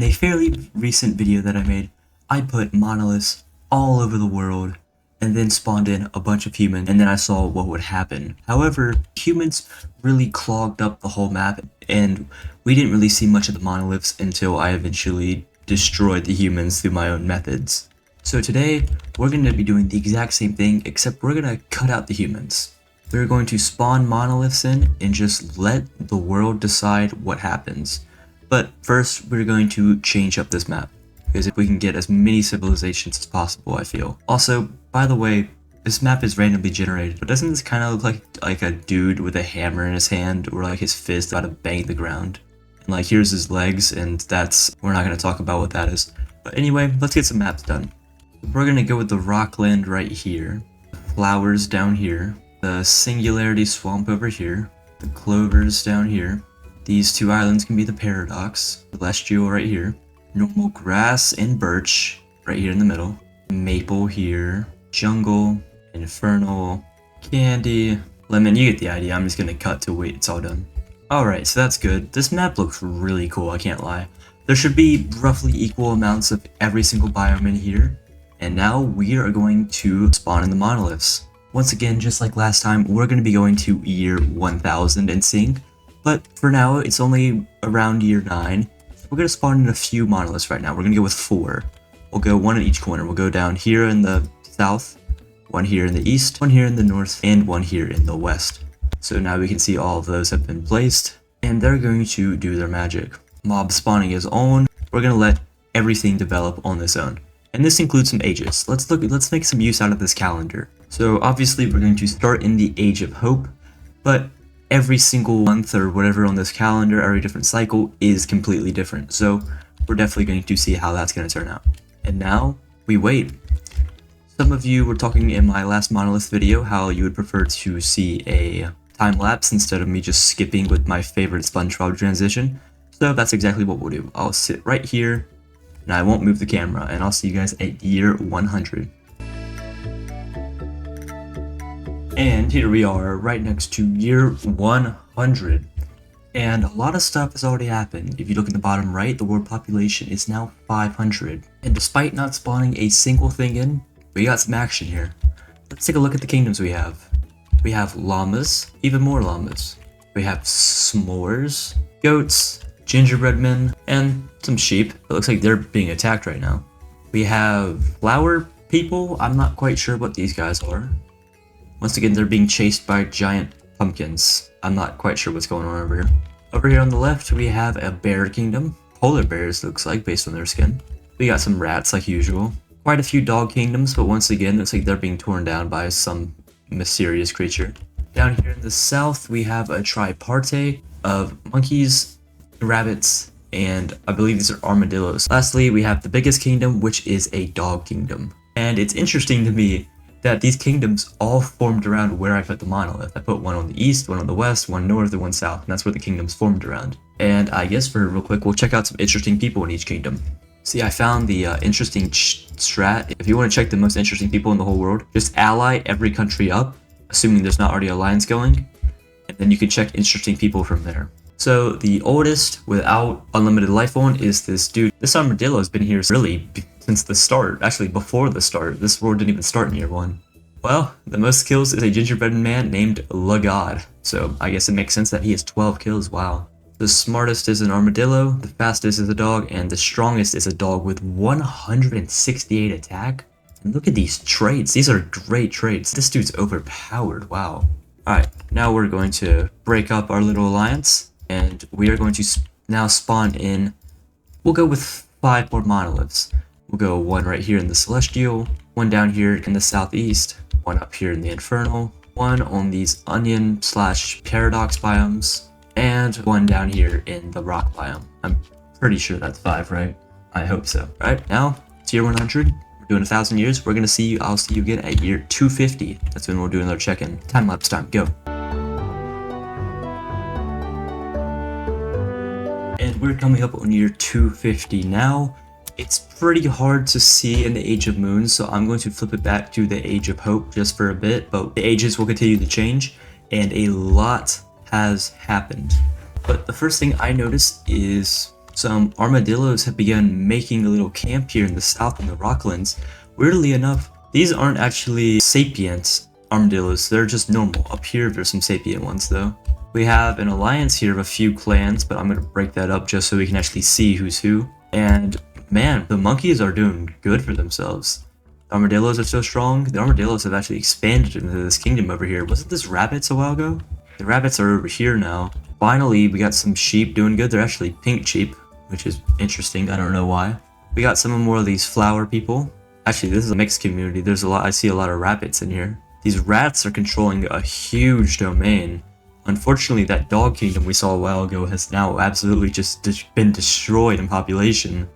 In a fairly recent video that I made, I put monoliths all over the world and then spawned in a bunch of humans, and then I saw what would happen. However, humans really clogged up the whole map, and we didn't really see much of the monoliths until I eventually destroyed the humans through my own methods. So today, we're going to be doing the exact same thing, except we're going to cut out the humans. We're going to spawn monoliths in and just let the world decide what happens. But first, we're going to change up this map, because if we can get as many civilizations as possible, I feel. Also, by the way, this map is randomly generated, but doesn't this kind of look like a dude with a hammer in his hand, or like his fist about to bang the ground? And like here's his legs, and we're not going to talk about what that is. But anyway, let's get some maps done. We're going to go with the rockland right here, the flowers down here, the singularity swamp over here, the clovers down here. These two islands can be the paradox, celestial right here, normal grass and birch right here in the middle, maple here, jungle, infernal, candy, lemon. You get the idea. I'm just gonna cut to wait it's all done. Alright, so that's good. This map looks really cool, I can't lie. There should be roughly equal amounts of every single biome in here, and now we are going to spawn in the monoliths. Once again, just like last time, we're going to be going to year 1000 and seeing, but for now it's only around year 9. We're going to spawn in a few monoliths right now. We're going to go with 4. We'll go 1 in each corner. We'll go down here in the south, 1 here in the east, 1 here in the north, and 1 here in the west. So now we can see all of those have been placed, and they're going to do their magic. Mob spawning is on. We're going to let everything develop on its own. And this includes some ages. Let's make some use out of this calendar. So obviously we're going to start in the Age of Hope, but every single month or whatever on this calendar, every different cycle is completely different. So we're definitely going to see how that's going to turn out. And now we wait. Some of you were talking in my last monolith video how you would prefer to see a time lapse instead of me just skipping with my favorite SpongeBob transition. So that's exactly what we'll do. I'll sit right here and I won't move the camera, and I'll see you guys at year 100. And here we are, right next to year 100. And a lot of stuff has already happened. If you look at the bottom right, the world population is now 500. And despite not spawning a single thing in, we got some action here. Let's take a look at the kingdoms we have. We have llamas, even more llamas. We have s'mores, goats, gingerbread men, and some sheep. It looks like they're being attacked right now. We have flower people. I'm not quite sure what these guys are. Once again, they're being chased by giant pumpkins. I'm not quite sure what's going on over here. Over here on the left, we have a bear kingdom. Polar bears, looks like, based on their skin. We got some rats, like usual. Quite a few dog kingdoms, but once again, looks like they're being torn down by some mysterious creature. Down here in the south, we have a tripartite of monkeys, rabbits, and I believe these are armadillos. Lastly, we have the biggest kingdom, which is a dog kingdom. And it's interesting to me that these kingdoms all formed around where I put the monolith. I put one on the east, one on the west, one north, and one south, and that's where the kingdoms formed around. And I guess for real quick, we'll check out some interesting people in each kingdom. See, I found the interesting strat. If you want to check the most interesting people in the whole world, just ally every country up, assuming there's not already a alliance going, and then you can check interesting people from there. So the oldest without unlimited life on is this dude. This armadillo has been here really since the start. Actually, before the start. This world didn't even start in year 1. Well, the most kills is a gingerbread man named Le God. So I guess it makes sense that he has 12 kills. Wow. The smartest is an armadillo, the fastest is a dog, and the strongest is a dog with 168 attack. And look at these traits. These are great traits. This dude's overpowered. Wow. Alright, now we're going to break up our little alliance. And we are going to now spawn in, we'll go with 5 more monoliths. We'll go 1 right here in the celestial, 1 down here in the southeast, 1 up here in the infernal, 1 on these onion / paradox biomes, and 1 down here in the rock biome. I'm pretty sure that's 5, right? I hope so. Alright, now it's year 100. We're doing 1,000 years. We're gonna see you. I'll see you again at year 250. That's when we'll do another check-in. Time lapse time. Go. And we're coming up on year 250 now. It's pretty hard to see in the Age of Moons, so I'm going to flip it back to the Age of Hope just for a bit, but the ages will continue to change, and a lot has happened. But the first thing I noticed is Some armadillos have begun making a little camp here in the south in the Rocklands. Weirdly enough, these aren't actually sapient armadillos, they're just normal. Up here, there's some sapient ones though. We have an alliance here of a few clans, but I'm going to break that up just so we can actually see who's who. And man, the monkeys are doing good for themselves. The armadillos are so strong. The armadillos have actually expanded into this kingdom over here. Wasn't this rabbits a while ago? The rabbits are over here now. Finally, we got some sheep doing good. They're actually pink sheep, which is interesting. I don't know why. We got some more of these flower people. Actually, this is a mixed community. I see a lot of rabbits in here. These rats are controlling a huge domain. Unfortunately, that dog kingdom we saw a while ago has now absolutely just been destroyed in population.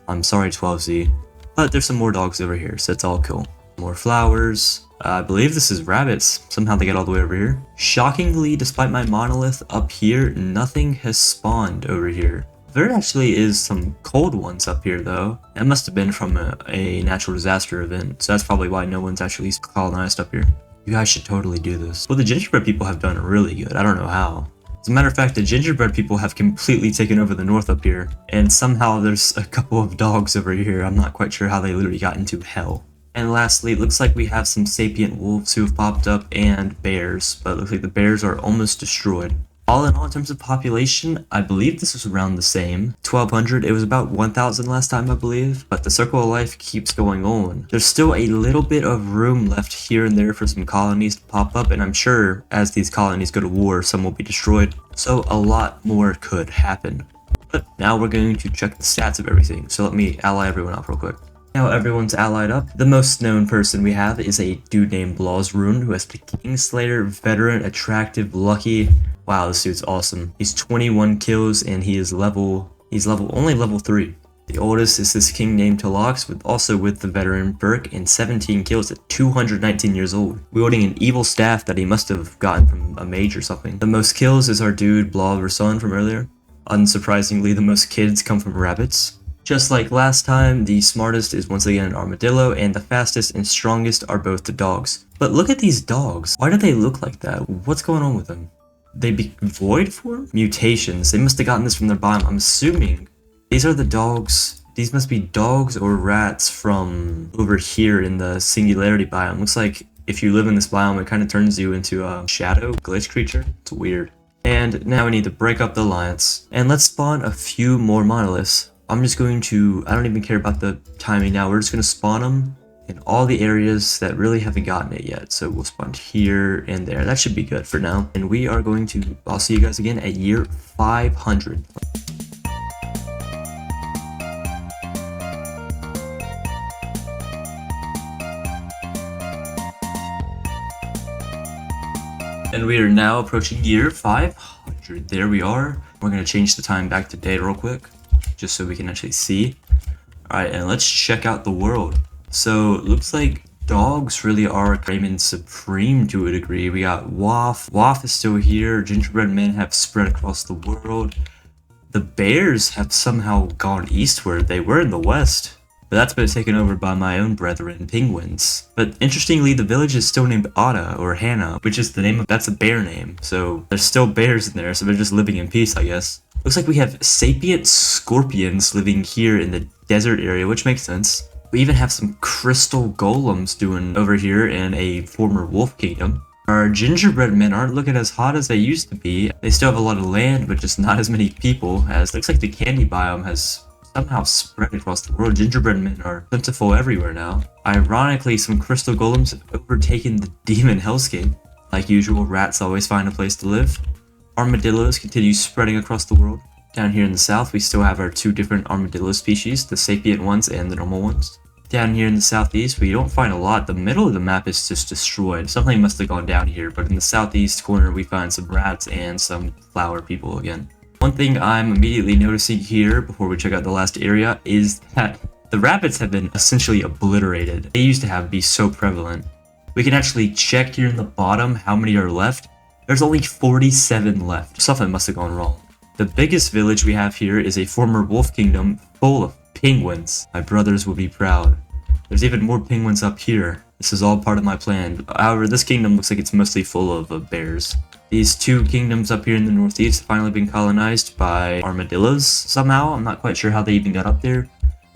I'm sorry, 12Z. But there's some more dogs over here, so it's all cool. More flowers. I believe this is rabbits. Somehow they get all the way over here. Shockingly, despite my monolith up here, nothing has spawned over here. There actually is some cold ones up here though. That must have been from a natural disaster event, so that's probably why no one's actually colonized up here. You guys should totally do this. Well, the gingerbread people have done really good. I don't know how. As a matter of fact, the gingerbread people have completely taken over the north up here, and somehow there's a couple of dogs over here. I'm not quite sure how they literally got into hell. And lastly, it looks like we have some sapient wolves who have popped up and bears, but it looks like the bears are almost destroyed. All in all, in terms of population, I believe this was around the same. 1200, it was about 1000 last time I believe, but the circle of life keeps going on. There's still a little bit of room left here and there for some colonies to pop up, and I'm sure as these colonies go to war, some will be destroyed, so a lot more could happen. But now we're going to check the stats of everything, so let me ally everyone up real quick. Now everyone's allied up. The most known person we have is a dude named Blawsrune, who has the Kingslayer, veteran, attractive, lucky. Wow, this dude's awesome. He's 21 kills and he's only level 3. The oldest is this king named Talox, also with the veteran perk, and 17 kills at 219 years old, wielding an evil staff that he must have gotten from a mage or something. The most kills is our dude Blawsrune from earlier. Unsurprisingly, the most kids come from rabbits. Just like last time, the smartest is once again an armadillo, and the fastest and strongest are both the dogs. But look at these dogs. Why do they look like that? What's going on with them? They be void form? Mutations. They must have gotten this from their biome. I'm assuming these are the dogs. These must be dogs or rats from over here in the singularity biome. Looks like if you live in this biome, it kind of turns you into a shadow glitch creature. It's weird. And now we need to break up the alliance. And let's spawn a few more monoliths. I'm just going to, I don't even care about the timing now, we're just going to spawn them in all the areas that really haven't gotten it yet. So we'll spawn here and there, that should be good for now. And we are going to, I'll see you guys again at year 500. And we are now approaching year 500, there we are. We're going to change the time back to day real quick, just so we can actually see. Alright, and let's check out the world. So, it looks like dogs really are reigning supreme to a degree. We got Waff. Waff is still here. Gingerbread men have spread across the world. The bears have somehow gone eastward. They were in the west, but that's been taken over by my own brethren, penguins. But interestingly, the village is still named Ada, or Hannah, which is the name of, that's a bear name. So, there's still bears in there, so they're just living in peace, I guess. Looks like we have sapient scorpions living here in the desert area, which makes sense. We even have some crystal golems doing over here in a former wolf kingdom. Our gingerbread men aren't looking as hot as they used to be. They still have a lot of land, but just not as many people, as looks like the candy biome has somehow spread across the world. Gingerbread men are plentiful everywhere now. Ironically, some crystal golems have overtaken the demon hellscape. Like usual, rats always find a place to live. Armadillos continue spreading across the world. Down here in the south, we still have our two different armadillo species, the sapient ones and the normal ones. Down here in the southeast, we don't find a lot. The middle of the map is just destroyed. Something must have gone down here, but in the southeast corner, we find some rats and some flower people again. One thing I'm immediately noticing here, before we check out the last area, is that the rabbits have been essentially obliterated. They used to be so prevalent. We can actually check here in the bottom how many are left. There's only 47 left. Something must have gone wrong. The biggest village we have here is a former wolf kingdom full of penguins. My brothers will be proud. There's even more penguins up here. This is all part of my plan. However, this kingdom looks like it's mostly full of bears. These two kingdoms up here in the northeast have finally been colonized by armadillos somehow. I'm not quite sure how they even got up there.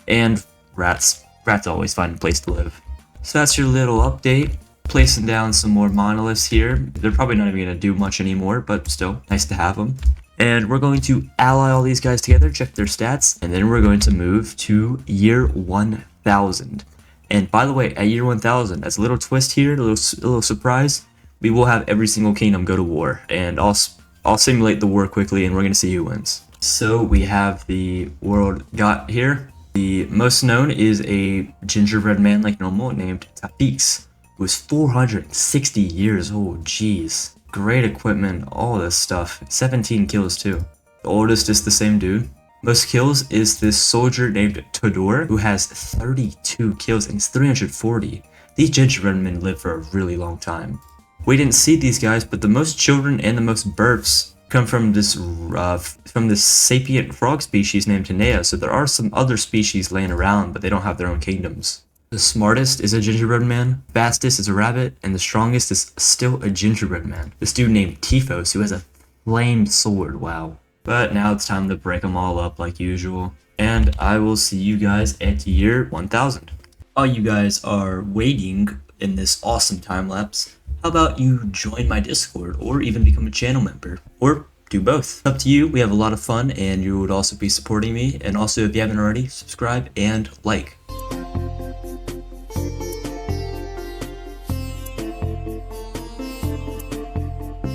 And rats. Rats always find a place to live. So that's your little update. Placing down some more monoliths here. They're probably not even going to do much anymore, but still, nice to have them. And we're going to ally all these guys together, check their stats, and then we're going to move to year 1000. And by the way, at year 1000, as a little twist here, a little surprise, we will have every single kingdom go to war. And I'll simulate the war quickly, and we're going to see who wins. So we have the world got here. The most known is a gingerbread man like normal named Tapix, who is 460 years old. Jeez. Great equipment, all this stuff. 17 kills too. The oldest is the same dude. Most kills is this soldier named Todor, who has 32 kills and he's 340. These gingerbread men live for a really long time. We didn't see these guys, but the most children and the most births come from this sapient frog species named Tanea, so there are some other species laying around, but they don't have their own kingdoms. The smartest is a gingerbread man, fastest is a rabbit, and the strongest is still a gingerbread man. This dude named Tifos, who has a flamed sword, wow. But now it's time to break them all up like usual, and I will see you guys at year 1000. While you guys are waiting in this awesome time lapse, how about you join my Discord or even become a channel member, or do both. Up to you. We have a lot of fun and you would also be supporting me, and also if you haven't already, subscribe and like.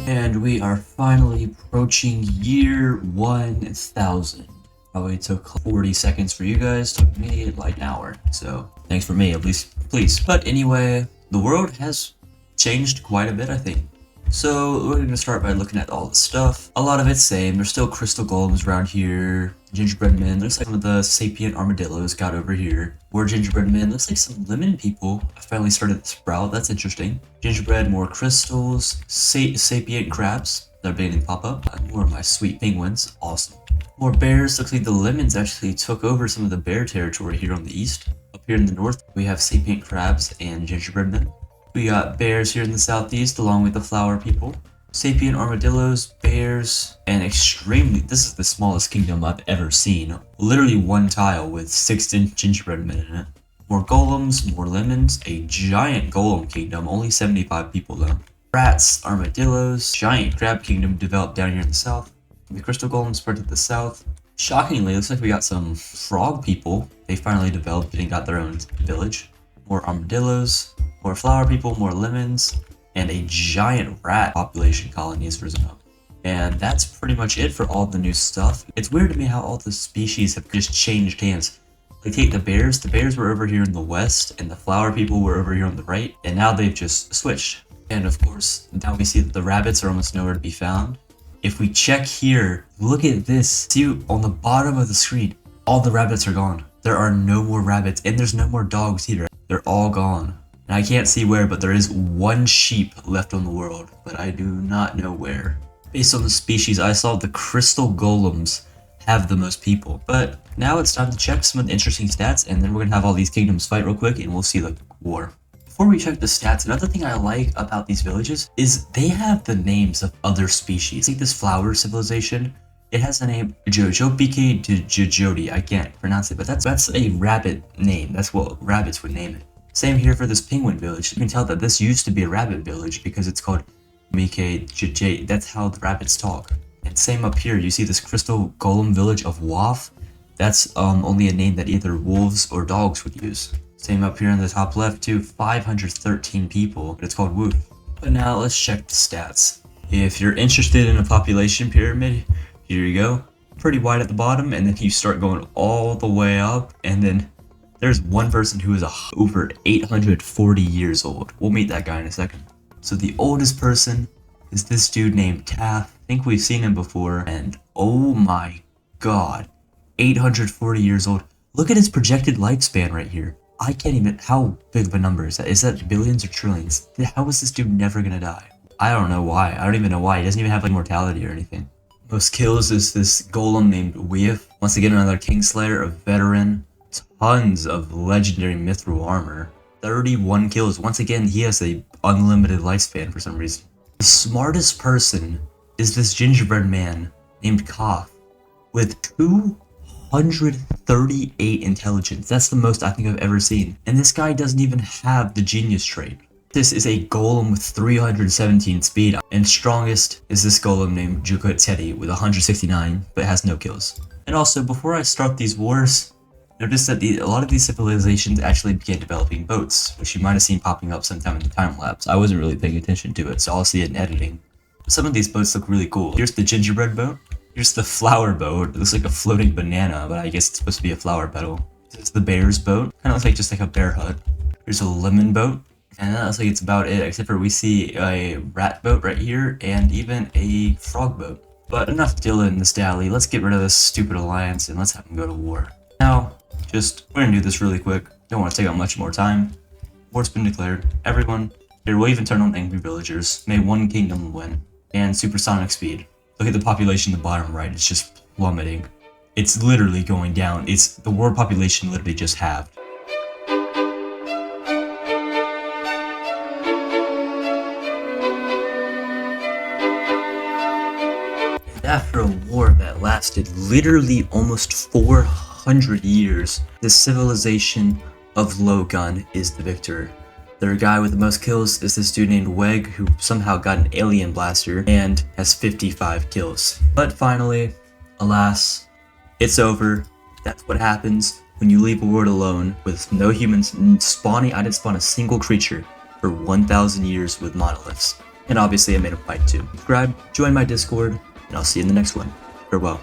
And we are finally approaching year 1000. Probably took 40 seconds for you guys, took me like an hour. So thanks for me, at least, please. But anyway, the world has changed quite a bit, I think. So we're gonna start by looking at all the stuff. A lot of it's same. There's still crystal golems around here. Gingerbread men. Looks like some of the sapient armadillos got over here. More gingerbread men. Looks like some lemon people finally started to sprout. That's interesting. Gingerbread, more crystals. Sapient crabs. They're beginning to pop up. More of my sweet penguins. Awesome. More bears. Looks like the lemons actually took over some of the bear territory here on the east. Up here in the north, we have sapient crabs and gingerbread men. We got bears here in the southeast along with the flower people. Sapient armadillos, bears, and this is the smallest kingdom I've ever seen. Literally one tile with 6 gingerbread men in it. More golems, more lemons, a giant golem kingdom, only 75 people though. Rats, armadillos, giant crab kingdom developed down here in the south. The crystal golems spread to the south. Shockingly, looks like we got some frog people. They finally developed and got their own village. More armadillos, more flower people, more lemons, and a giant rat population colony has risen up. And that's pretty much it for all the new stuff. It's weird to me how all the species have just changed hands. Like take the bears were over here in the west, and the flower people were over here on the right, and now they've just switched. And of course, now we see that the rabbits are almost nowhere to be found. If we check here, look at this. See on the bottom of the screen, all the rabbits are gone. There are no more rabbits, and there's no more dogs either. They're all gone. And I can't see where, but there is one sheep left on the world, but I do not know where. Based on the species I saw, the crystal golems have the most people. But now it's time to check some of the interesting stats, and then we're gonna have all these kingdoms fight real quick, and we'll see the war. Before we check the stats, another thing I like about these villages is they have the names of other species. Like this flower civilization, it has the name Jojopike Jojodi. I can't pronounce it, but that's a rabbit name. That's what rabbits would name it. Same here for this penguin village. You can tell that this used to be a rabbit village because it's called Mike Jj. That's how the rabbits talk. And same up here, you see this crystal golem village of Waf. That's only a name that either wolves or dogs would use. Same up here in the top left too, 513 people, but it's called Woof. But now let's check the stats. If you're interested in a population pyramid, here you go. Pretty wide at the bottom, and then you start going all the way up, and then there's one person who is over 840 years old. We'll meet that guy in a second. So the oldest person is this dude named Taff. I think we've seen him before, and oh my god, 840 years old. Look at his projected lifespan right here. I can't even, how big of a number is that? Is that billions or trillions? How is this dude never gonna die? I don't know why. I don't even know why. He doesn't even have like mortality or anything. Most kills is this golem named Weef. Once again, another Kingslayer, a veteran. Tons of legendary mithril armor. 31 kills. Once again, he has a unlimited lifespan for some reason. The smartest person is this gingerbread man named Koth with 238 intelligence. That's the most I think I've ever seen. And this guy doesn't even have the genius trait. This is a golem with 317 speed, and strongest is this golem named Jackal with 169, but has no kills. And also, before I start these wars, notice that a lot of these civilizations actually began developing boats, which you might have seen popping up sometime in the time lapse. I wasn't really paying attention to it, so I'll see it in editing. Some of these boats look really cool. Here's the gingerbread boat. Here's the flower boat. It looks like a floating banana, but I guess it's supposed to be a flower petal. This is the bear's boat. Kind of looks like just like a bear hut. Here's a lemon boat. And that looks like it's about it, except for we see a rat boat right here, and even a frog boat. But enough dilly this dally, let's get rid of this stupid alliance and let's have them go to war. Now, we're gonna do this really quick. Don't want to take up much more time. War's been declared. Everyone, here we'll even turn on angry villagers. May one kingdom win. And supersonic speed. Look at the population in the bottom right, it's just plummeting. It's literally going down. The world population literally just halved. After a war that lasted literally almost 400 years, the civilization of Lowgun is the victor. Their guy with the most kills is this dude named Weg, who somehow got an alien blaster and has 55 kills. But finally, alas, it's over. That's what happens when you leave a world alone with no humans spawning. I didn't spawn a single creature for 1,000 years with monoliths. And obviously I made a fight too. Subscribe, join my Discord, and I'll see you in the next one. Farewell.